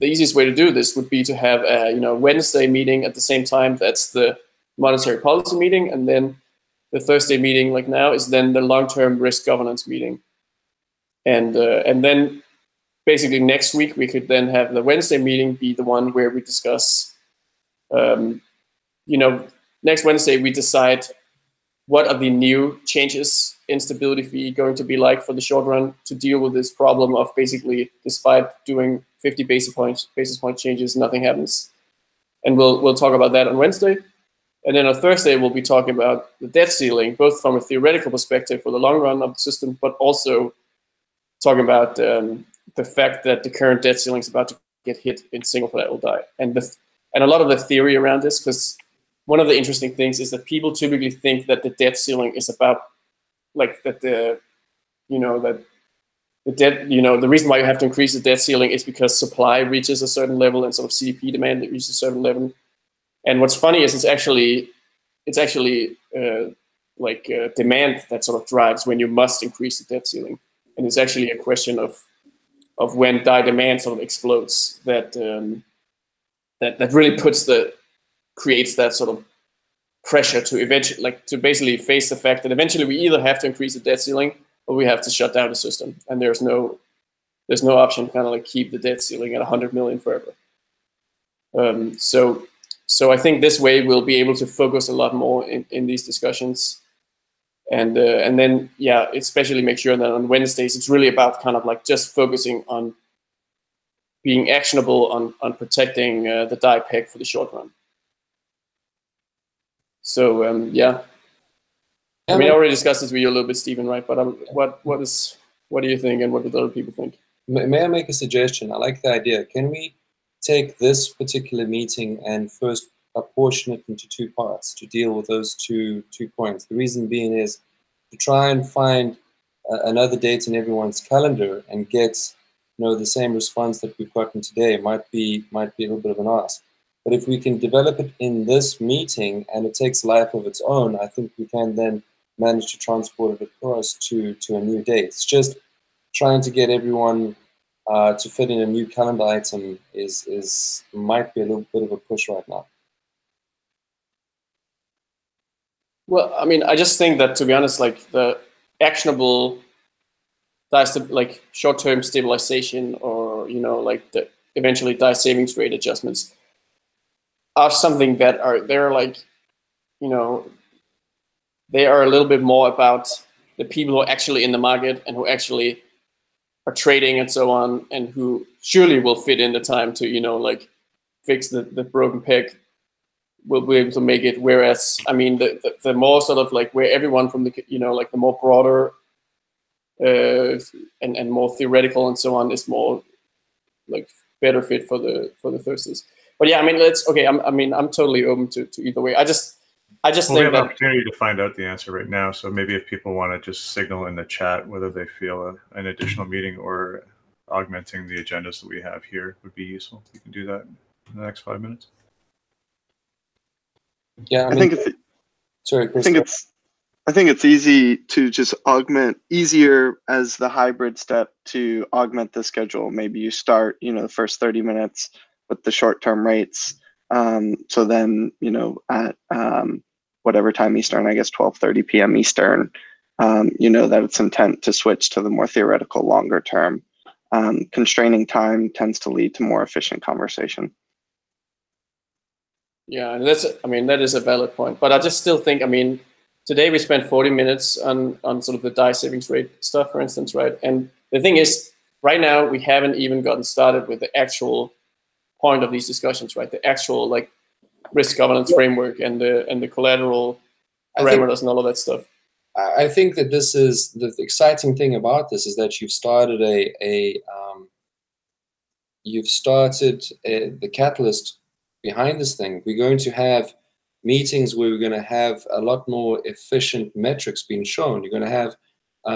easiest way to do this would be to have a Wednesday meeting at the same time that's the monetary policy meeting, and then the Thursday meeting like now is then the long-term risk governance meeting, and then basically next week we could then have the Wednesday meeting be the one where we discuss, next Wednesday we decide what are the new changes in stability fee going to be like for the short run to deal with this problem of basically, despite doing 50 basis point changes, nothing happens. And we'll talk about that on Wednesday. And then on Thursday, we'll be talking about the debt ceiling, both from a theoretical perspective for the long run of the system, but also talking about the fact that the current debt ceiling is about to get hit in single collateral DAI. And a lot of the theory around this, because one of the interesting things is that people typically think that the debt ceiling is about like that the debt, the reason why you have to increase the debt ceiling is because supply reaches a certain level and sort of CDP demand reaches a certain level. And what's funny is it's actually demand that sort of drives when you must increase the debt ceiling. And it's actually a question of when DAI demand sort of explodes that really creates that sort of pressure to eventually, like, to basically face the fact that eventually we either have to increase the debt ceiling or we have to shut down the system, and there's no option to kind of like keep the debt ceiling at 100 million forever. So I think this way we'll be able to focus a lot more in these discussions, and then especially make sure that on Wednesdays it's really about kind of like just focusing on being actionable on protecting the DAI peg for the short run. So I mean, I already discussed this with you a little bit, Stephen, right? But what do you think, and what do other people think? May I make a suggestion? I like the idea. Can we take this particular meeting and first apportion it into two parts to deal with those two points? The reason being is to try and find another date in everyone's calendar and get the same response that we've gotten today might be a little bit of an ask. But if we can develop it in this meeting and it takes life of its own, I think we can then manage to transport it across to a new date. It's just trying to get everyone to fit in a new calendar item might be a little bit of a push right now. Well, I mean, I just think that, to be honest, like the actionable like short-term stabilization, or like the eventually DAI savings rate adjustments, are something that they're like, they are a little bit more about the people who are actually in the market and who actually are trading and so on, and who surely will fit in the time to like fix the broken peg, will be able to make it. Whereas, I mean, the more sort of like where everyone from the like the more broader and more theoretical and so on is more like better fit for the Thursdays. But yeah, I mean, I'm totally open to either way. I just think we have that an opportunity to find out the answer right now. So maybe if people want to just signal in the chat whether they feel an additional meeting or augmenting the agendas that we have here would be useful. We can do that in the next 5 minutes. Yeah, I think it's easy to just augment, easier as the hybrid step to augment the schedule. Maybe you start, the first 30 minutes with the short-term rates. So then, at whatever time Eastern, I guess 12:30 p.m. Eastern, that it's intent to switch to the more theoretical longer term. Constraining time tends to lead to more efficient conversation. Yeah, and that is a valid point. But I just still think, today we spent 40 minutes on sort of the DAI savings rate stuff, for instance, right? And the thing is, right now we haven't even gotten started with the actual point of these discussions, right? The actual like risk governance framework and the collateral parameters and all of that stuff. I think that this is the exciting thing about this, is that you've started the catalyst behind this thing. We're going to have meetings where we're going to have a lot more efficient metrics being shown. You're going to have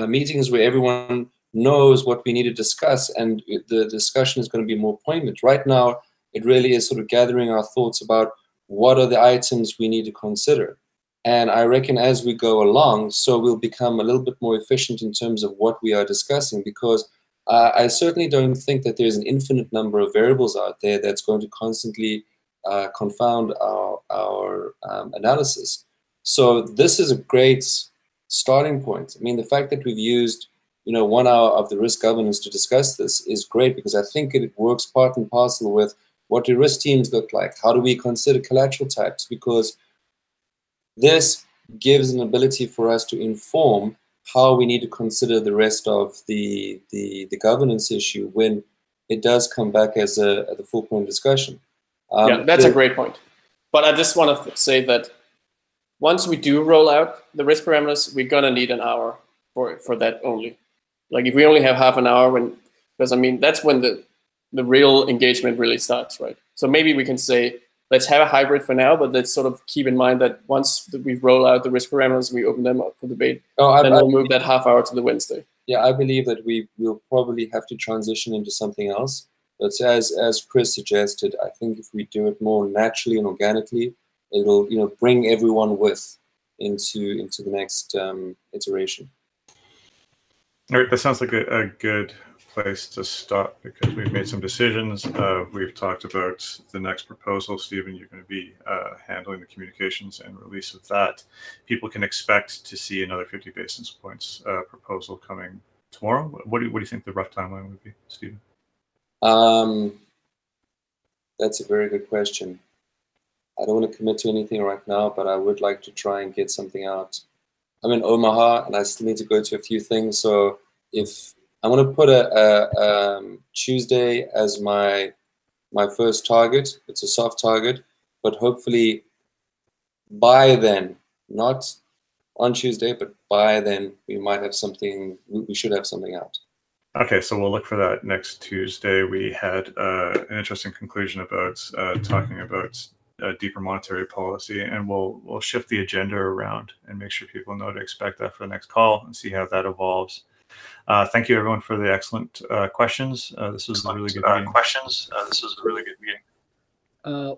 meetings where everyone knows what we need to discuss, and the discussion is going to be more poignant. Right now, it really is sort of gathering our thoughts about what are the items we need to consider. And I reckon as we go along, so we'll become a little bit more efficient in terms of what we are discussing, because I certainly don't think that there's an infinite number of variables out there that's going to constantly confound our analysis. So this is a great starting point. I mean, the fact that we've used 1 hour of the risk governance to discuss this is great, because I think it works part and parcel with what do risk teams look like, how do we consider collateral types, because this gives an ability for us to inform how we need to consider the rest of the governance issue when it does come back as the full point discussion. Yeah, that's a great point. But I just want to say that once we do roll out the risk parameters, we're gonna need an hour for that only. Like if we only have half an hour, because that's when the real engagement really starts, right? So maybe we can say, let's have a hybrid for now, but let's sort of keep in mind that once we roll out the risk parameters, we open them up for debate, then we'll move that half hour to the Wednesday. Yeah, I believe that we will probably have to transition into something else. But as Chris suggested, I think if we do it more naturally and organically, it'll bring everyone into the next iteration. All right, that sounds like a good place to stop, because we've made some decisions. We've talked about the next proposal. Stephen, you're going to be handling the communications and release of that. People can expect to see another 50 basis points proposal coming tomorrow. What do you think the rough timeline would be, Stephen? That's a very good question. I don't want to commit to anything right now, but I would like to try and get something out. I'm in Omaha, and I still need to go to a few things. So if I'm going to put a Tuesday as my first target, it's a soft target, but hopefully by then, not on Tuesday, but by then we might have something. We should have something out. Okay, so we'll look for that next Tuesday. We had an interesting conclusion about talking about deeper monetary policy, and we'll shift the agenda around and make sure people know to expect that for the next call and see how that evolves. Thank you, everyone, for the excellent questions. This was a really good meeting.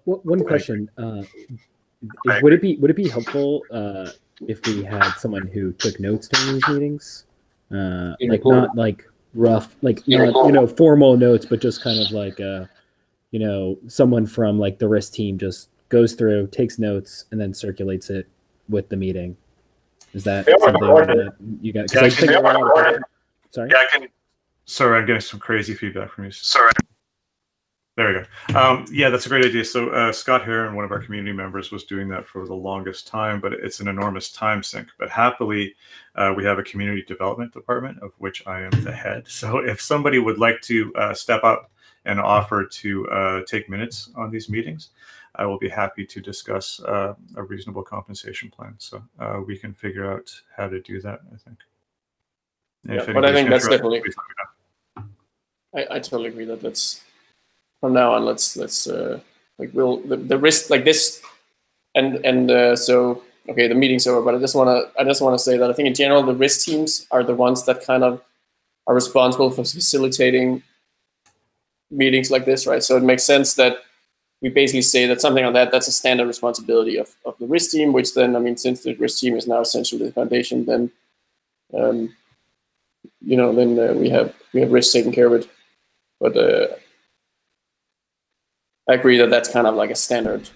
One question: would it be helpful if we had someone who took notes during these meetings, like not like rough, like not formal notes, but just kind of like someone from like the risk team just goes through, takes notes, and then circulates it with the meeting. Is that something that you got? Because I think sorry. Yeah, I can. Sorry, I'm getting some crazy feedback from you. Sorry. There we go. Yeah, that's a great idea. So Scott Heron, one of our community members, was doing that for the longest time, but it's an enormous time sink. But happily, we have a community development department, of which I am the head. So if somebody would like to step up and offer to take minutes on these meetings, I will be happy to discuss a reasonable compensation plan. So we can figure out how to do that, I think. Yeah, but I think that's definitely. I totally agree that that's from now on. Let's like the risk like this, and so okay, the meeting's over. But I just want to say that I think in general the risk teams are the ones that kind of are responsible for facilitating meetings like this, right? So it makes sense that we basically say that something like that's a standard responsibility of the risk team, which then, I mean, since the risk team is now essentially the foundation, then, then we have risk taking care of it. But I agree that that's kind of like a standard.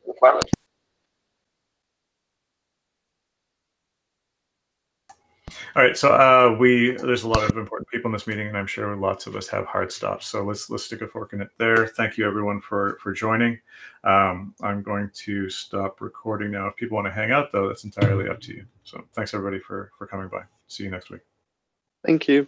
Requirement. All right, so there's a lot of important people in this meeting, and I'm sure lots of us have hard stops. So let's stick a fork in it there. Thank you, everyone, for joining. I'm going to stop recording now. If people want to hang out, though, that's entirely up to you. So thanks, everybody, for coming by. See you next week. Thank you.